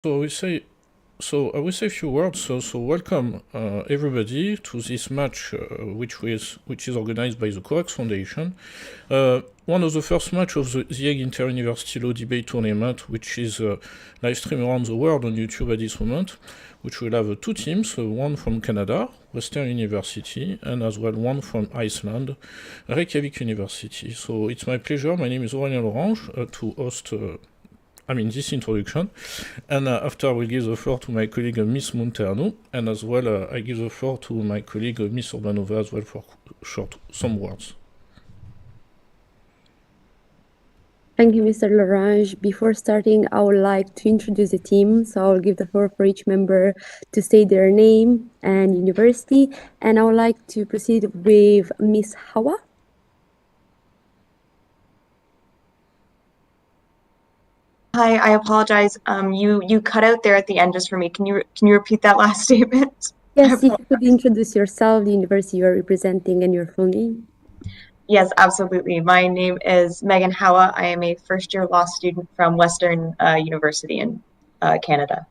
So we say, so I will say a few words. So welcome everybody to this match, which is organized by the COAX Foundation. One of the first match of the Hague Inter-University Law Debate Tournament, which is live streamed around the world on YouTube at this moment, which will have two teams, one from Canada, Western University, and as well one from Iceland, Reykjavik University. So it's my pleasure. My name is Aurélien Lorange to host this introduction, and after I will give the floor to my colleague Miss Monterno, and as well I give the floor to my colleague Miss Urbanova as well for some words. Thank you, Mr. Lorange. Before starting, I would like to introduce the team, so I'll give the floor for each member to say their name and university, and I would like to proceed with Miss Hawa. Hi, I apologize. You cut out there at the end just for me. Can you repeat that last statement? Yes, if you could introduce yourself, the university you are representing, and your full name. Yes, absolutely. My name is Megan Hawa. I am a first-year law student from Western University in Canada.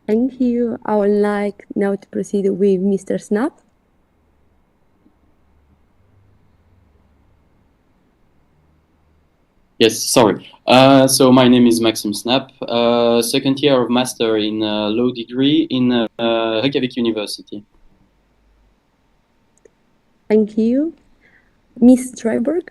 Thank you. I would like now to proceed with Mr. Snap. Yes, sorry. So my name is Maxime Snap, second year of master in law degree in Reykjavik University. Thank you. Miss Dryberg.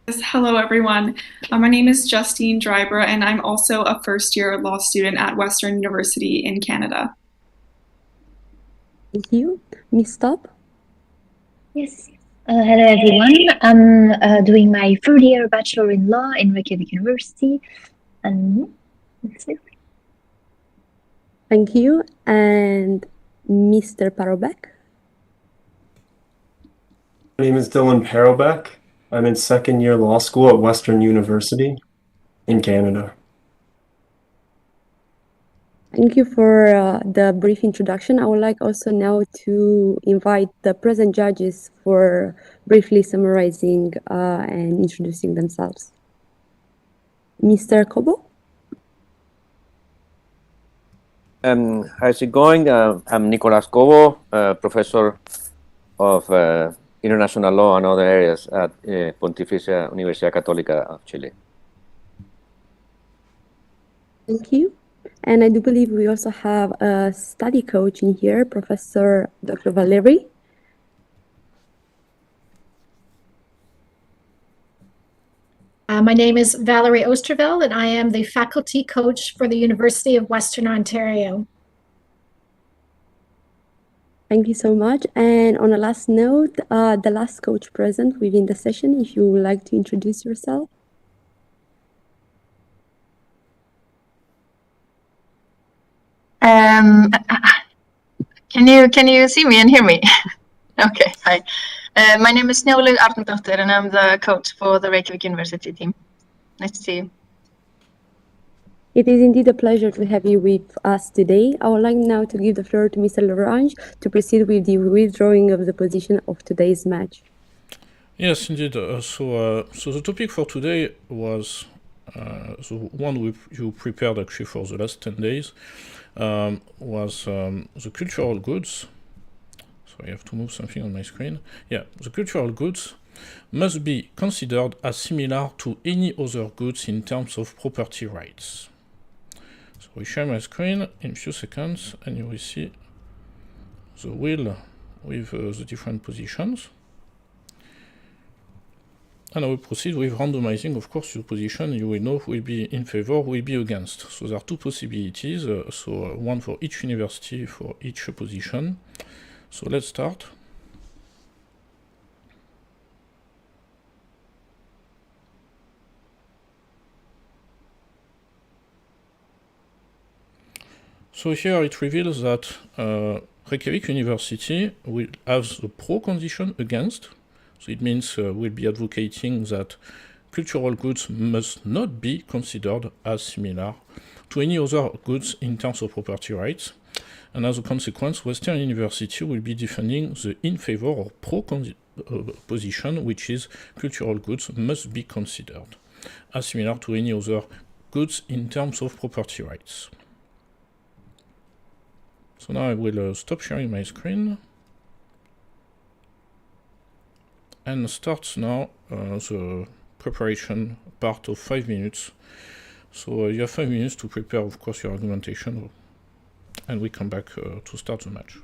Yes, hello, everyone. My name is Justine Dryber, and I'm also a first-year law student at Western University in Canada. Thank you. Miss Top. Yes. Hello, everyone. I'm doing my third year Bachelor in Law in Reykjavik University. And that's it. Thank you. And Mr. Parobek. My name is Dylan Parobek. I'm in second year law school at Western University in Canada. Thank you for the brief introduction. I would like also now to invite the present judges for briefly summarizing and introducing themselves. Mr. Kobo? How's it going? I'm Nicolas Cobo, professor of international law and other areas at Pontificia Universidad Católica of Chile. Thank you. And I do believe we also have a study coach in here, Professor Dr. Valeri. My name is Valerie Osterveld, and I am the faculty coach for the University of Western Ontario. Thank you so much. And on a last note, the last coach present within the session, if you would like to introduce yourself. Can you see me and hear me? Okay, hi. My name is Snjólaug Arnardóttir, and I'm the coach for the Reykjavik University team. Nice to see you. It is indeed a pleasure to have you with us today. I would like now to give the floor to Mr. Lorange to proceed with the withdrawing of the position of today's match. Yes, indeed. So the topic for today was the one you prepared actually for the last 10 days, was the cultural goods. So I have to move something on my screen. Yeah, the cultural goods must be considered as similar to any other goods in terms of property rights. So we share my screen in a few seconds, and you will see the wheel with the different positions. And I will proceed with randomizing, of course, your position. You will know who will be in favor, who will be against. So there are two possibilities, one for each university, for each position. So let's start. So here it reveals that Reykjavik University will have the pro condition against. So it means we'll be advocating that cultural goods must not be considered as similar to any other goods in terms of property rights. And as a consequence, Western University will be defending the in favor or pro position, which is cultural goods must be considered. as similar to any other goods in terms of property rights. So now I will stop sharing my screen and start now the preparation part of 5 minutes. So you have 5 minutes to prepare, of course, your argumentation, and we come back to start the match.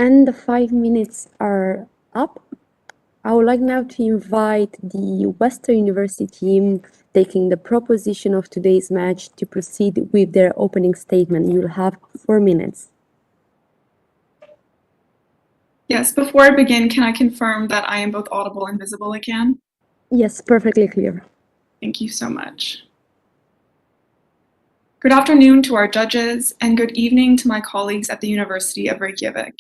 And the 5 minutes are up. I would like now to invite the Western University team taking the proposition of today's match to proceed with their opening statement. You'll have 4 minutes. Yes, before I begin, can I confirm that I am both audible and visible again? Yes, perfectly clear. Thank you so much. Good afternoon to our judges, and good evening to my colleagues at the University of Reykjavik.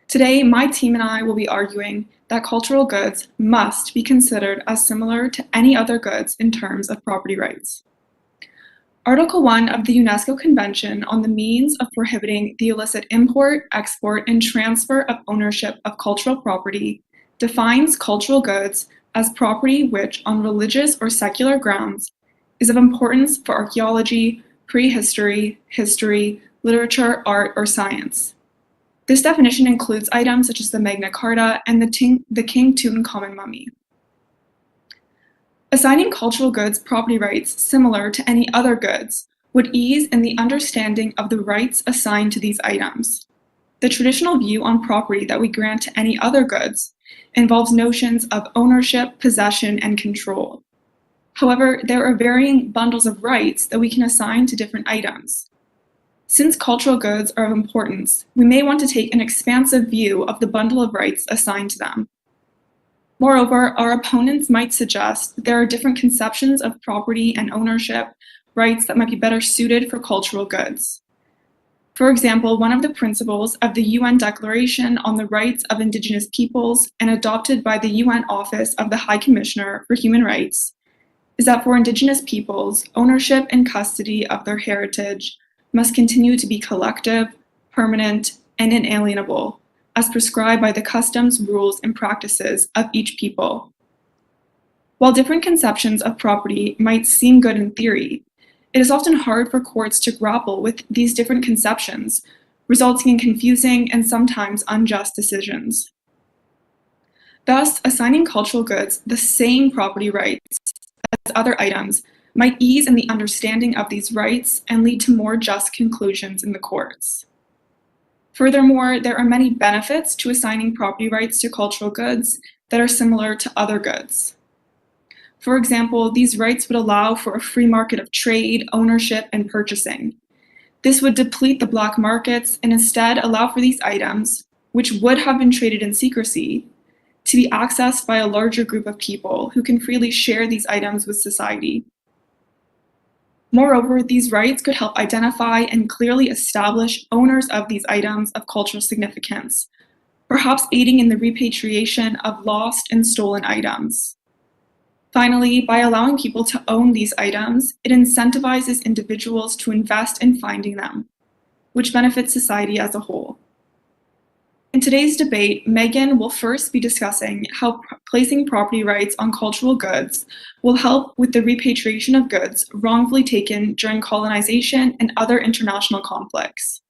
Today, my team and I will be arguing that cultural goods must be considered as similar to any other goods in terms of property rights. Article 1 of the UNESCO Convention on the Means of Prohibiting the Illicit Import, Export, and Transfer of Ownership of Cultural Property defines cultural goods as property which, on religious or secular grounds, is of importance for archaeology, prehistory, history, literature, art, or science. This definition includes items such as the Magna Carta and the King Tutankhamun mummy. Assigning cultural goods property rights similar to any other goods would ease in the understanding of the rights assigned to these items. The traditional view on property that we grant to any other goods involves notions of ownership, possession, and control. However, there are varying bundles of rights that we can assign to different items. Since cultural goods are of importance, we may want to take an expansive view of the bundle of rights assigned to them. Moreover, our opponents might suggest that there are different conceptions of property and ownership rights that might be better suited for cultural goods. For example, one of the principles of the UN Declaration on the Rights of Indigenous Peoples and adopted by the UN Office of the High Commissioner for Human Rights is that for Indigenous peoples, ownership and custody of their heritage must continue to be collective, permanent, and inalienable, as prescribed by the customs, rules, and practices of each people. While different conceptions of property might seem good in theory, it is often hard for courts to grapple with these different conceptions, resulting in confusing and sometimes unjust decisions. Thus, assigning cultural goods the same property rights as other items might ease in the understanding of these rights and lead to more just conclusions in the courts. Furthermore, there are many benefits to assigning property rights to cultural goods that are similar to other goods. For example, these rights would allow for a free market of trade, ownership, and purchasing. This would deplete the black markets and instead allow for these items, which would have been traded in secrecy, to be accessed by a larger group of people who can freely share these items with society. Moreover, these rights could help identify and clearly establish owners of these items of cultural significance, perhaps aiding in the repatriation of lost and stolen items. Finally, by allowing people to own these items, it incentivizes individuals to invest in finding them, which benefits society as a whole. In today's debate, Megan will first be discussing how placing property rights on cultural goods will help with the repatriation of goods wrongfully taken during colonization and other international conflicts.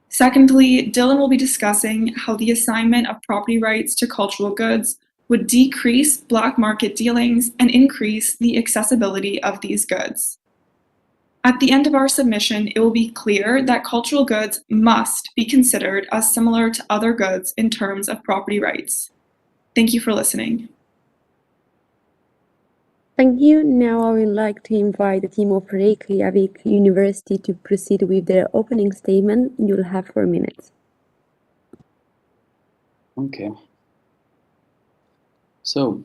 Secondly, Dylan will be discussing how the assignment of property rights to cultural goods would decrease black market dealings and increase the accessibility of these goods. At the end of our submission, it will be clear that cultural goods must be considered as similar to other goods in terms of property rights. Thank you for listening. Thank you. Now I would like to invite the team of Reykjavik University to proceed with their opening statement. You'll have 4 minutes. Okay. So,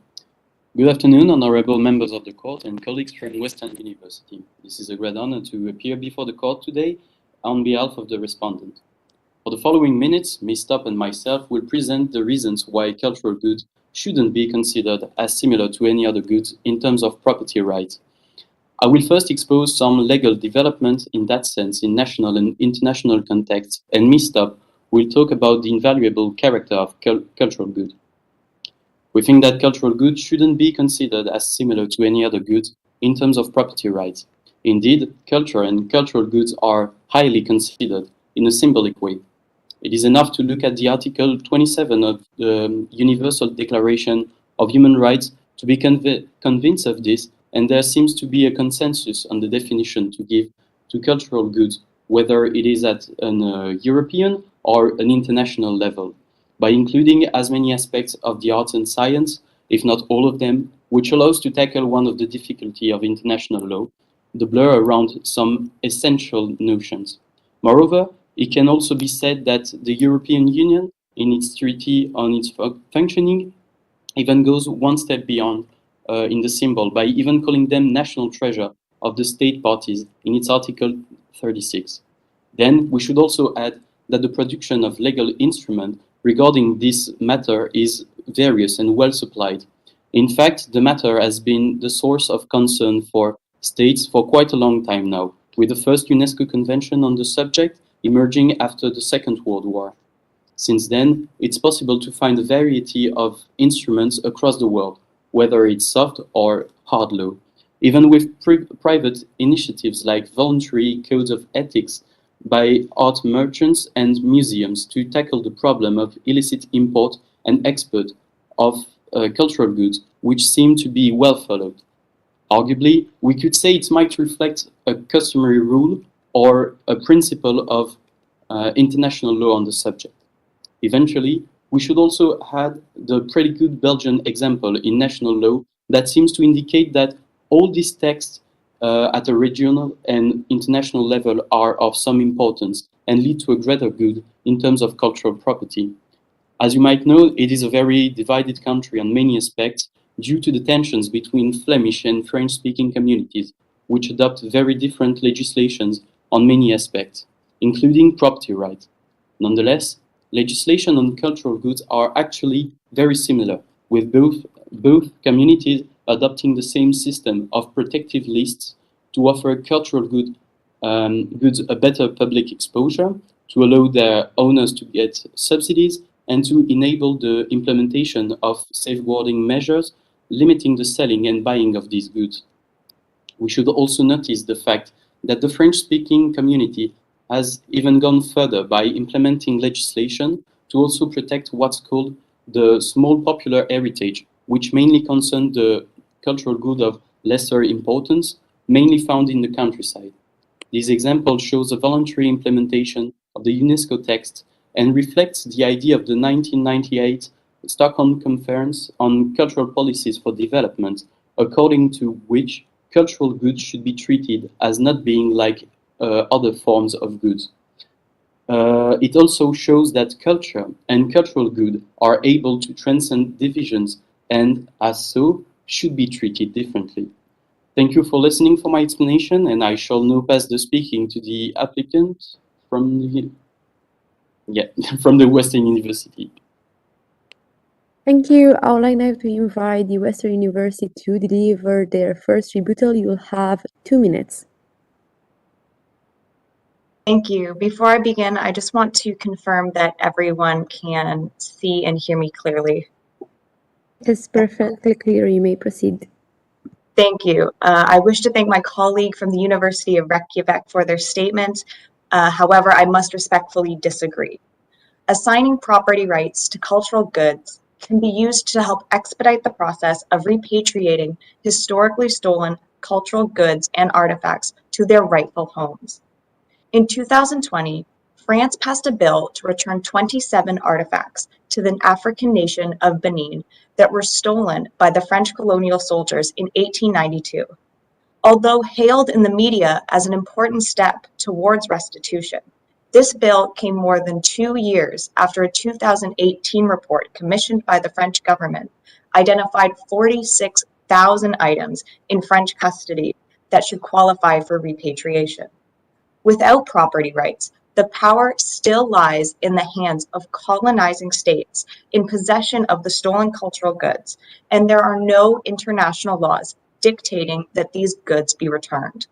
good afternoon, honorable members of the court and colleagues from Western University. This is a great honor to appear before the court today on behalf of the respondent. For the following minutes, Ms. Top and myself will present the reasons why cultural goods shouldn't be considered as similar to any other goods in terms of property rights. I will first expose some legal development in that sense in national and international contexts, and Ms. Top will talk about the invaluable character of cultural goods. We think that cultural goods shouldn't be considered as similar to any other goods in terms of property rights. Indeed, culture and cultural goods are highly considered in a symbolic way. It is enough to look at the Article 27 of the Universal Declaration of Human Rights to be convinced of this, and there seems to be a consensus on the definition to give to cultural goods, whether it is at an European or an international level, by including as many aspects of the arts and science, if not all of them, which allows to tackle one of the difficulty of international law, the blur around some essential notions. Moreover, it can also be said that the European Union, in its treaty on its functioning, even goes one step beyond in the symbol by even calling them national treasure of the state parties in its Article 36. Then we should also add that the production of legal instruments regarding this matter is various and well supplied. In fact, the matter has been the source of concern for states for quite a long time now, with the first UNESCO Convention on the subject emerging after the Second World War. Since then, it's possible to find a variety of instruments across the world, whether it's soft or hard law, even with private initiatives like voluntary codes of ethics by art merchants and museums to tackle the problem of illicit import and export of cultural goods, which seem to be well followed. Arguably, we could say it might reflect a customary rule or a principle of international law on the subject. Eventually, we should also add the pretty good Belgian example in national law that seems to indicate that all these texts at a regional and international level are of some importance and lead to a greater good in terms of cultural property. As you might know, it is a very divided country on many aspects due to the tensions between Flemish and French-speaking communities, which adopt very different legislations on many aspects, including property rights. Nonetheless, legislation on cultural goods are actually very similar, with both communities adopting the same system of protective lists to offer cultural goods a better public exposure, to allow their owners to get subsidies, and to enable the implementation of safeguarding measures limiting the selling and buying of these goods. We should also notice the fact that the French-speaking community has even gone further by implementing legislation to also protect what's called the small popular heritage, which mainly concern the cultural good of lesser importance, mainly found in the countryside. This example shows a voluntary implementation of the UNESCO text and reflects the idea of the 1998 Stockholm Conference on Cultural Policies for Development, according to which cultural goods should be treated as not being like other forms of goods. It also shows that culture and cultural good are able to transcend divisions and, as so, should be treated differently. Thank you for listening for my explanation, and I shall now pass the speaking to the applicant from the Western University. Thank you. I would like now to invite the Western University to deliver their first rebuttal. You will have 2 minutes. Thank you. Before I begin, I just want to confirm that everyone can see and hear me clearly. It's perfectly clear. You may proceed. Thank you. I wish to thank my colleague from the University of Reykjavik for their statement. However, I must respectfully disagree. Assigning property rights to cultural goods can be used to help expedite the process of repatriating historically stolen cultural goods and artifacts to their rightful homes. In 2020, France passed a bill to return 27 artifacts to the African nation of Benin that were stolen by the French colonial soldiers in 1892. Although hailed in the media as an important step towards restitution, this bill came more than 2 years after a 2018 report commissioned by the French government identified 46,000 items in French custody that should qualify for repatriation. Without property rights, the power still lies in the hands of colonizing states in possession of the stolen cultural goods, and there are no international laws dictating that these goods be returned.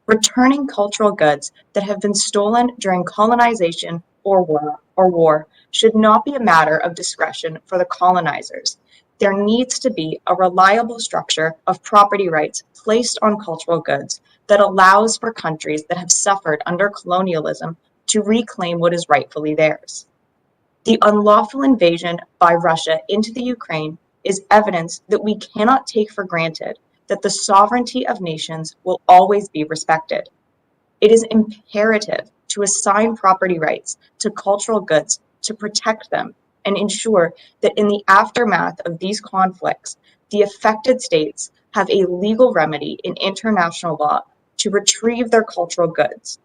Returning cultural goods that have been stolen during colonization or war should not be a matter of discretion for the colonizers. There needs to be a reliable structure of property rights placed on cultural goods that allows for countries that have suffered under colonialism to reclaim what is rightfully theirs. The unlawful invasion by Russia into the Ukraine is evidence that we cannot take for granted that the sovereignty of nations will always be respected. It is imperative to assign property rights to cultural goods to protect them and ensure that in the aftermath of these conflicts, the affected states have a legal remedy in international law to retrieve their cultural goods,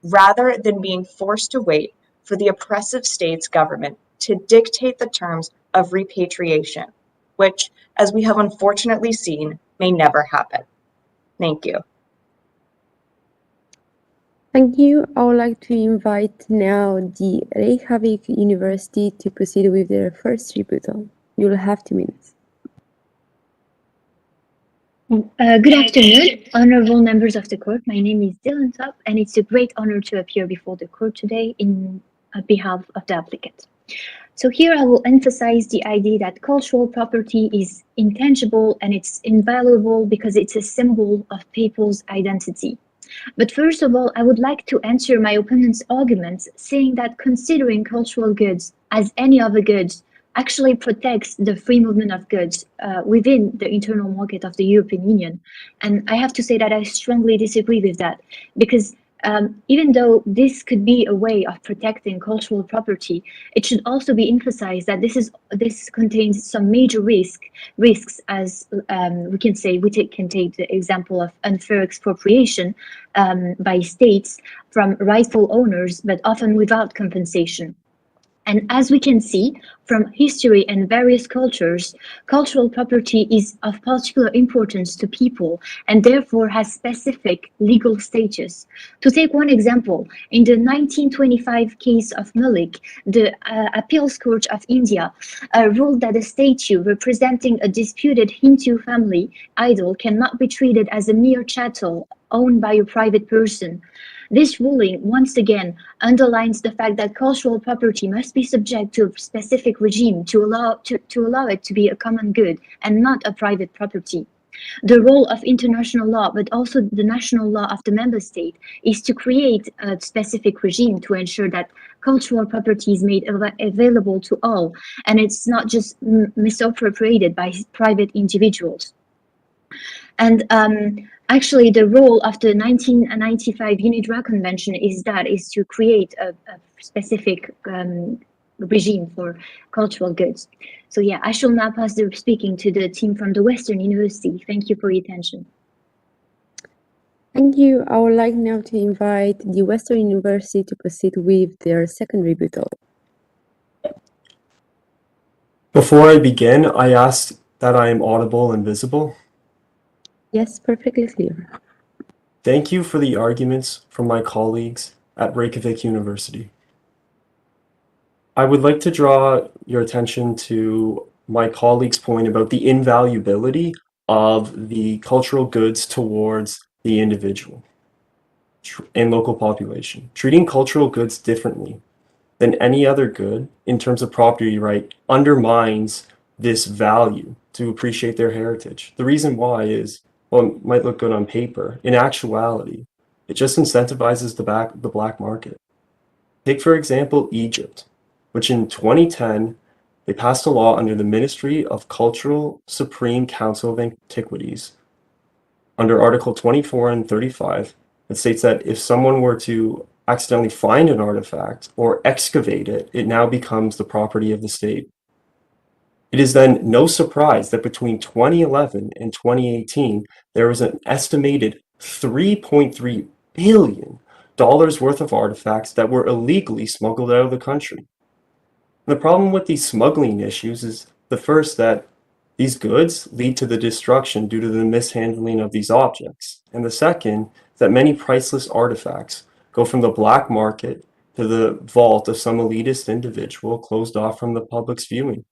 rather than being forced to wait for the oppressive state's government to dictate the terms of repatriation, which, as we have unfortunately seen, may never happen. Thank you. Thank you. I would like to invite now the Reykjavik University to proceed with their first rebuttal. You'll have 2 minutes. Good afternoon, honorable members of the court. My name is THIULDT, and it's a great honor to appear before the court today on behalf of the applicant. So here I will emphasize the idea that cultural property is intangible and it's invaluable because it's a symbol of people's identity. But first of all, I would like to answer my opponent's arguments, saying that considering cultural goods as any other goods actually protects the free movement of goods within the internal market of the European Union. And I have to say that I strongly disagree with that, because even though this could be a way of protecting cultural property, it should also be emphasized that this contains some major risks, as we can take the example of unfair expropriation by states from rightful owners, but often without compensation. And as we can see from history and various cultures, cultural property is of particular importance to people and therefore has specific legal status. To take one example, in the 1925 case of Malik, the Appeals Court of India ruled that a statue representing a disputed Hindu family idol cannot be treated as a mere chattel owned by a private person. This ruling, once again, underlines the fact that cultural property must be subject to a specific regime to allow it to be a common good and not a private property. The role of international law, but also the national law of the member state, is to create a specific regime to ensure that cultural property is made available to all, and it's not just misappropriated by private individuals. And actually, the role of the 1995 UNIDROIT Convention is to create a specific regime for cultural goods. So yeah, I shall now pass the speaking to the team from the Western University. Thank you for your attention. Thank you. I would like now to invite the Western University to proceed with their second rebuttal. Before I begin, I ask that I am audible and visible. Yes, perfectly clear. Thank you for the arguments from my colleagues at Reykjavik University. I would like to draw your attention to my colleague's point about the invaluability of the cultural goods towards the individual and local population. Treating cultural goods differently than any other good in terms of property right undermines this value to appreciate their heritage. The reason why is, well, it might look good on paper. In actuality, it just incentivizes the black market. Take, for example, Egypt, which in 2010, they passed a law under the Ministry of Cultural Supreme Council of Antiquities under Article 24 and 35 that states that if someone were to accidentally find an artifact or excavate it, it now becomes the property of the state. It is then no surprise that between 2011 and 2018, there was an estimated $3.3 billion worth of artifacts that were illegally smuggled out of the country. The problem with these smuggling issues is the first, that these goods lead to the destruction due to the mishandling of these objects. And the second, that many priceless artifacts go from the black market to the vault of some elitist individual closed off from the public's viewing.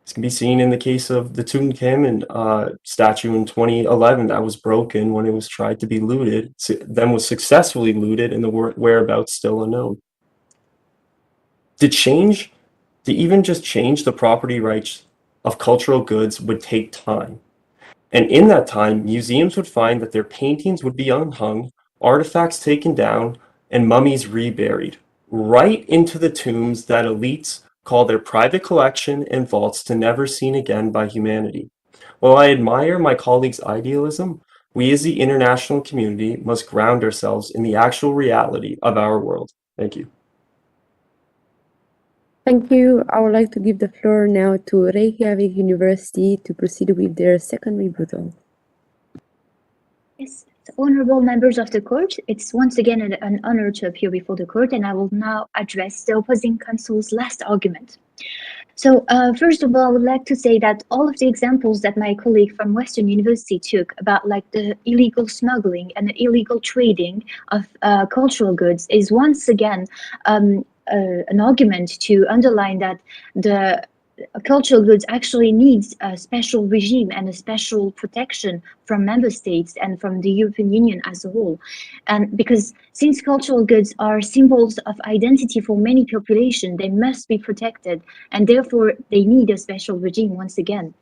This can be seen in the case of the Tutankhamun statue in 2011 that was broken when it was tried to be looted, then was successfully looted and the whereabouts still unknown. To even just change the property rights of cultural goods would take time. And in that time, museums would find that their paintings would be unhung, artifacts taken down, and mummies reburied, right into the tombs that elites call their private collection and vaults to never seen again by humanity. While I admire my colleagues' idealism, We as the international community must ground ourselves in the actual reality of our world. Thank you. Thank you. I would like to give the floor now to Reykjavik University to proceed with their second rebuttal. Yes, honorable members of the court, it's once again an honor to appear before the court, and I will now address the opposing counsel's last argument. So first of all, I would like to say that all of the examples that my colleague from Western University took about like the illegal smuggling and the illegal trading of cultural goods is once again an argument to underline that the cultural goods actually needs a special regime and a special protection from member states and from the European Union as a whole. And because since cultural goods are symbols of identity for many populations, they must be protected, and therefore they need a special regime once again.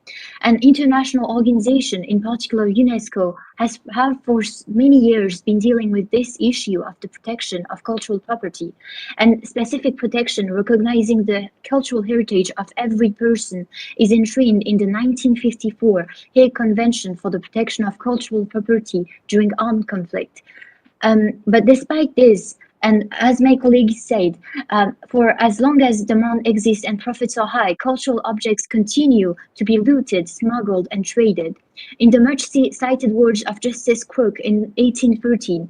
And international organization, in particular UNESCO, have for many years been dealing with this issue of the protection of cultural property and specific protection recognizing the cultural heritage of every person is enshrined in the 1954 Hague Convention for the Protection of Cultural Property during armed conflict. But despite this, and as my colleague said, for as long as demand exists and profits are high, cultural objects continue to be looted, smuggled, and traded. In the much cited words of Justice Crook in 1813,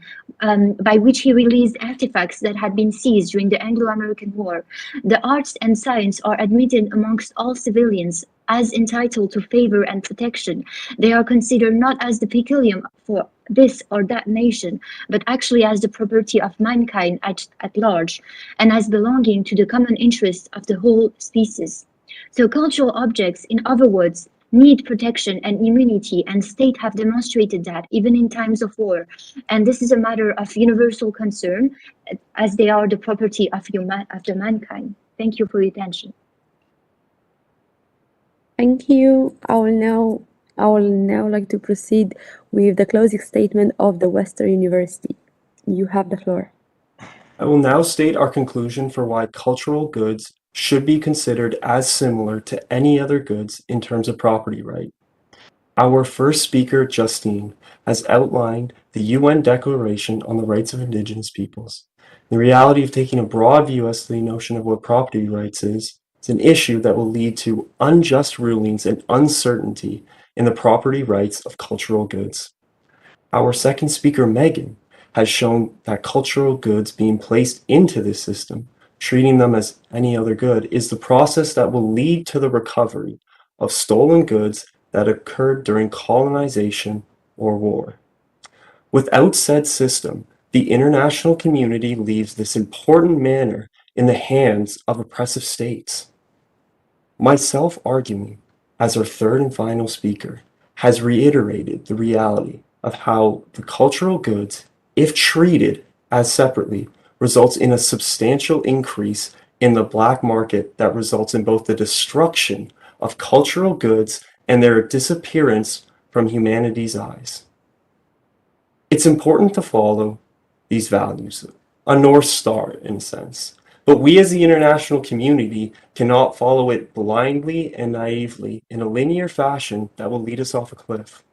by which he released artifacts that had been seized during the Anglo-American War, the arts and science are admitted amongst all civilians as entitled to favor and protection. They are considered not as the peculium for this or that nation, but actually as the property of mankind at large, and as belonging to the common interest of the whole species. So cultural objects, in other words, need protection and immunity, and states have demonstrated that even in times of war. And this is a matter of universal concern, as they are the property of the mankind. Thank you for your attention. Thank you. I will now like to proceed with the closing statement of the Western University. You have the floor. I will now state our conclusion for why cultural goods should be considered as similar to any other goods in terms of property right. Our first speaker, Justine, has outlined the UN Declaration on the Rights of Indigenous Peoples. The reality of taking a broad view as to the notion of what property rights is an issue that will lead to unjust rulings and uncertainty in the property rights of cultural goods. Our second speaker, Megan, has shown that cultural goods being placed into this system, treating them as any other good, is the process that will lead to the recovery of stolen goods that occurred during colonization or war. Without said system, the international community leaves this important matter in the hands of oppressive states. Myself arguing, as our third and final speaker, has reiterated the reality of how the cultural goods, if treated as separately, results in a substantial increase in the black market that results in both the destruction of cultural goods and their disappearance from humanity's eyes. It's important to follow these values, a North Star in a sense, but we as the international community cannot follow it blindly and naively in a linear fashion that will lead us off a cliff.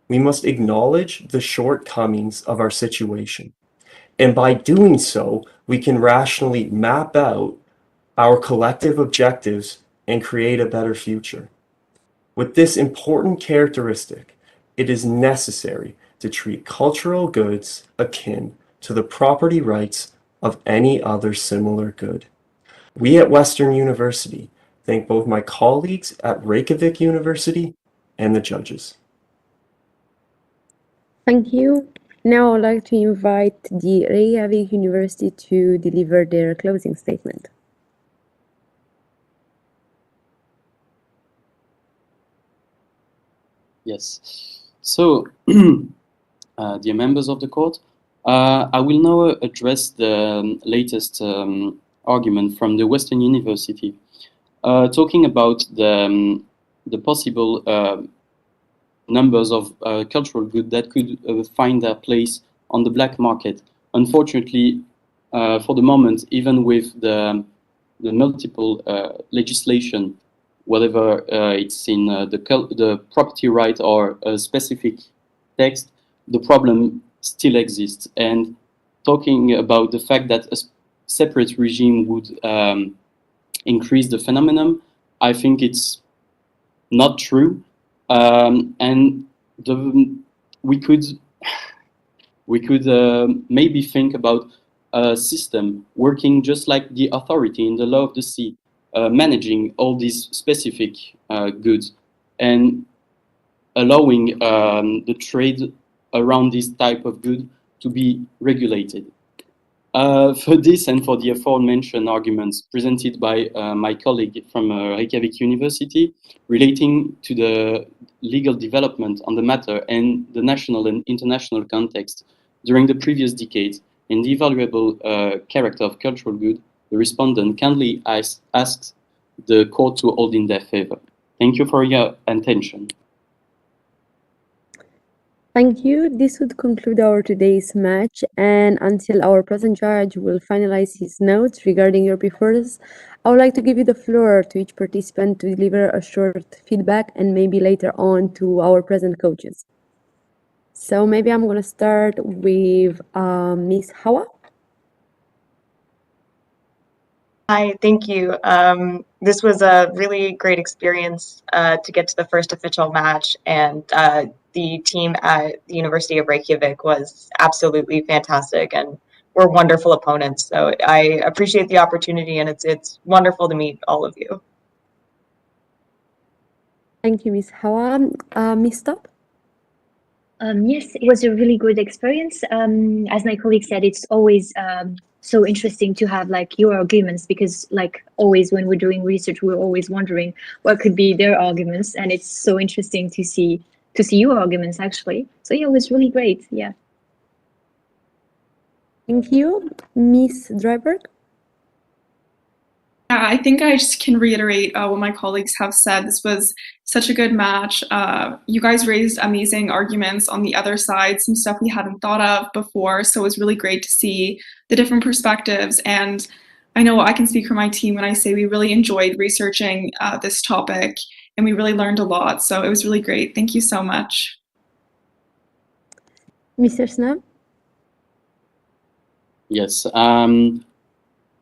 We must acknowledge the shortcomings of our situation, and by doing so, we can rationally map out our collective objectives and create a better future. With this important characteristic, it is necessary to treat cultural goods akin to the property rights of any other similar good. We at Western University thank both my colleagues at Reykjavik University and the judges. Thank you. Now I'd like to invite the Reykjavik University to deliver their closing statement. Yes. So, dear members of the court, I will now address the latest argument from the Western University, talking about the possible numbers of cultural goods that could find their place on the black market. Unfortunately, for the moment, even with the multiple legislation, whether it's in the property right or a specific text, the problem still exists. And talking about the fact that a separate regime would increase the phenomenon, I think it's not true. And we could maybe think about a system working just like the authority in the law of the sea, managing all these specific goods and allowing the trade around this type of good to be regulated. For this and for the aforementioned arguments presented by my colleague from Reykjavik University relating to the legal development on the matter and the national and international context during the previous decades and the valuable character of cultural good, the respondent kindly asks the court to hold in their favor. Thank you for your attention. Thank you. This would conclude our today's match, and until our present judge will finalize his notes regarding your papers, I would like to give you the floor to each participant to deliver a short feedback and maybe later on to our present coaches. So maybe I'm going to start with Miss Hawa. Hi, thank you. This was a really great experience to get to the first official match, and the team at the University of Reykjavik was absolutely fantastic, and we're wonderful opponents. So I appreciate the opportunity, and it's wonderful to meet all of you. Thank you, Miss Hawa. Miss Top? Yes, it was a really good experience. As my colleague said, it's always so interesting to have like your arguments, because like always when we're doing research, we're always wondering what could be their arguments, and it's so interesting to see your arguments actually. So yeah, it was really great. Yeah. Thank you, Miss Dryberg. Yeah, I think I just can reiterate what my colleagues have said. This was such a good match. You guys raised amazing arguments on the other side, some stuff we hadn't thought of before. So it was really great to see the different perspectives. And I know I can speak for my team when I say we really enjoyed researching this topic, and we really learned a lot. So it was really great. Thank you so much. Mr. Snell? Yes.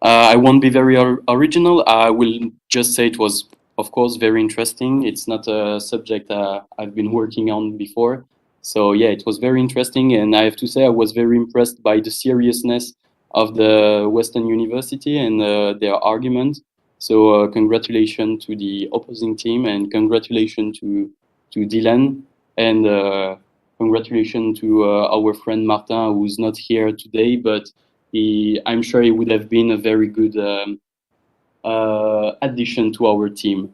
I won't be very original. I will just say it was, of course, very interesting. It's not a subject I've been working on before. So yeah, it was very interesting. And I have to say I was very impressed by the seriousness of the Western University and their argument. So congratulations to the opposing team, and congratulations to Dylan, and congratulations to our friend Martin, who's not here today, but I'm sure he would have been a very good addition to our team.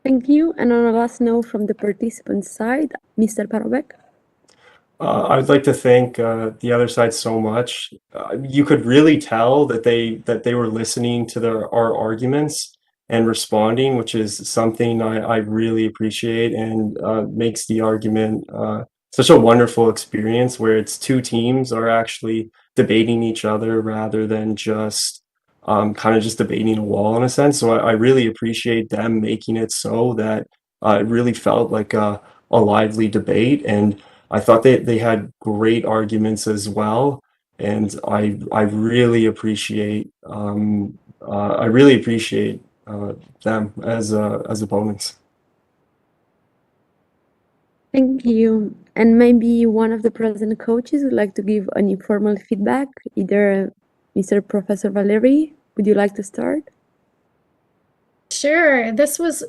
Thank you. And on a last note from the participant side, Mr. Parobek. I would like to thank the other side so much. You could really tell that they were listening to our arguments and responding, which is something I really appreciate, and makes the argument such a wonderful experience where it's two teams are actually debating each other rather than just kind of just debating a wall in a sense. So I really appreciate them making it so that it really felt like a lively debate, and I thought they had great arguments as well, and I really appreciate them as opponents. Thank you. And maybe one of the present coaches would like to give an informal feedback. Either Mr. Professor Valeri, would you like to start? Sure. This was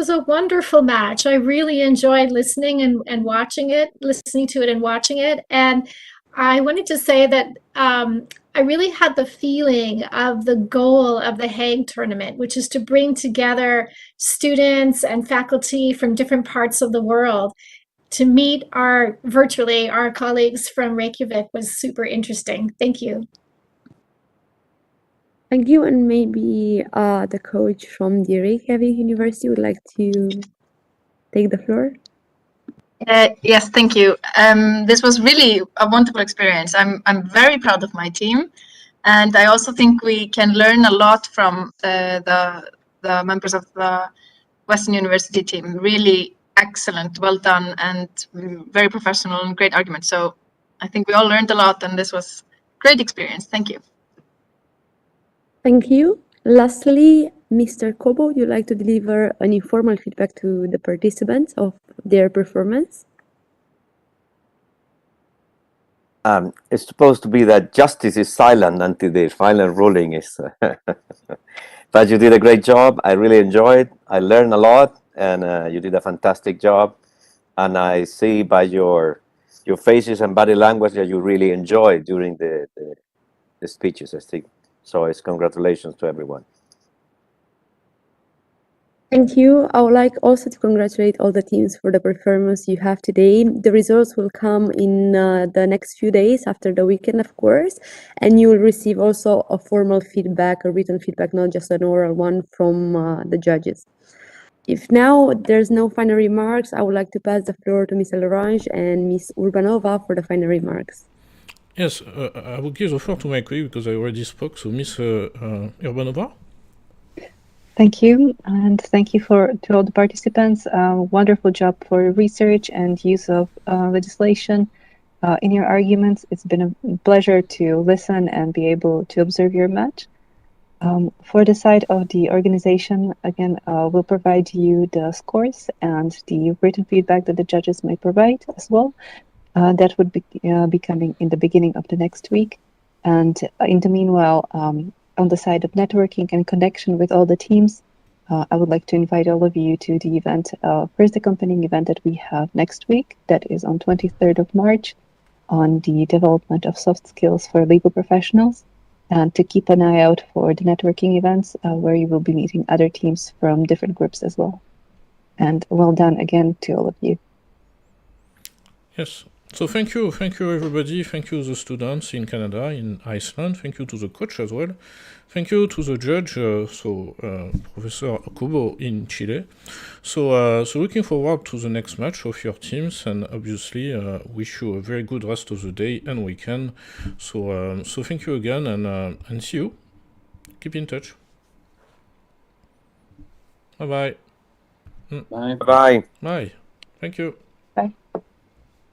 a wonderful match. I really enjoyed listening and watching it, listening to it and watching it. And I wanted to say that I really had the feeling of the goal of the Hague tournament, which is to bring together students and faculty from different parts of the world to meet virtually our colleagues from Reykjavik was super interesting. Thank you. Thank you. And maybe the coach from the Reykjavik University would like to take the floor. Yes, thank you. This was really a wonderful experience. I'm very proud of my team, and I also think we can learn a lot from the members of the Western University team. Really excellent, well done, and very professional and great argument. So I think we all learned a lot, and this was great experience. Thank you. Thank you. Lastly, Mr. Kobo, you'd like to deliver an informal feedback to the participants of their performance? It's supposed to be that justice is silent until the final ruling is. But you did a great job. I really enjoyed. I learned a lot, and you did a fantastic job. And I see by your faces and body language that you really enjoyed during the speeches, I think. So it's congratulations to everyone. Thank you. I would like also to congratulate all the teams for the performance you have today. The results will come in the next few days after the weekend, of course, and you will receive also a formal feedback, a written feedback, not just an oral one from the judges. If now there's no final remarks, I would like to pass the floor to Ms. Lorange and Ms. Urbanova for the final remarks. Yes, I will give the floor to my colleague because I already spoke. So, Ms. Urbanova? Thank you, and thank you to all the participants. Wonderful job for research and use of legislation in your arguments. It's been a pleasure to listen and be able to observe your match. For the side of the organization, again, we'll provide you the scores and the written feedback that the judges may provide as well. That would be coming in the beginning of the next week. And in the meanwhile, on the side of networking and connection with all the teams, I would like to invite all of you to the event, first accompanying event that we have next week, that is on 23rd of March, on the development of soft skills for legal professionals, and to keep an eye out for the networking events where you will be meeting other teams from different groups as well. And well done again to all of you. Yes. So thank you everybody, thank you the students in Canada, in Iceland, thank you to the coach as well, thank you to the judge, Professor Kubo in Chile. So looking forward to the next match of your teams, and obviously wish you a very good rest of the day and weekend. So thank you again, and see you. Keep in touch. Bye-bye. Bye. Bye. Bye. Thank you. Bye.